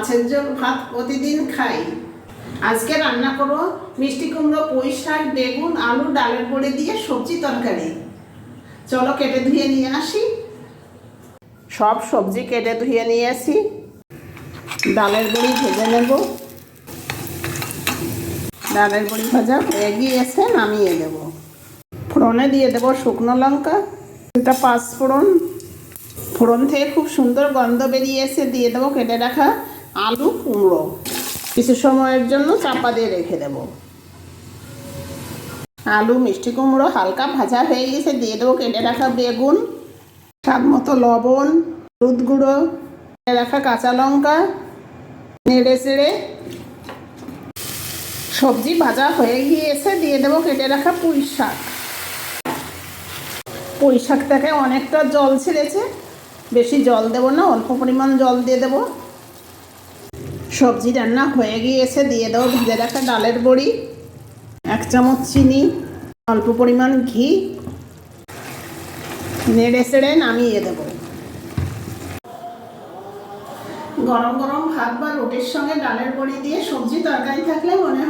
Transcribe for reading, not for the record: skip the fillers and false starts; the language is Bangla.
মাছের ঝোল ভাত প্রতিদিন খাই। আজকে রান্না করব মিষ্টি কুমড়ো, পুঁই শাক, বেগুন, আলু, ডালের বড়ি দিয়ে সবজি তরকারি। চলো কেটে ধুয়ে নিয়ে আসি। সব সবজি কেটে ধুয়ে নিয়ে আসি। ডালের বড়ি ভেজে নেব। ডালের বড়ি ভাজা হয়ে গিয়েছে, নামিয়ে দেব। ফোড়নে দিয়ে দেব শুকনো লঙ্কা, এটা 5 ফোড়ন। ফোড়ন থেকে খুব সুন্দর গন্ধ বেরিয়েছে, দিয়ে দেবো কেটে রাখা আলু, কুমড়ো। কিছু সময়ের জন্য চাপা দিয়ে রেখে দেব। আলু, মিষ্টি কুমড়ো হালকা ভাজা হয়ে গেছে, দিয়ে দেবো কেটে রাখা বেগুন, স্বাদ মতো লবণ, হলুদ গুঁড়ো, কেটে রাখা কাঁচা লঙ্কা, নেড়ে চেড়ে সবজি ভাজা হয়ে গিয়েছে, দিয়ে দেবো কেটে রাখা পুঁই শাক। পুঁই শাক থেকে অনেকটা জল ছেড়েছে, বেশি জল দেবো না, অল্প পরিমাণ জল দিয়ে দেবো। সবজি রান্না হয়ে গিয়েছে, দিয়ে দেবো ভেজে রাখা ডালের বড়ি, 1 চামচ চিনি, অল্প পরিমাণ ঘি, নেড়ে চেড়ে নামিয়ে দেবো। গরম গরম ভাত বা রুটির সঙ্গে ডালের বড়ি দিয়ে সবজি তরকারি থাকলে মনে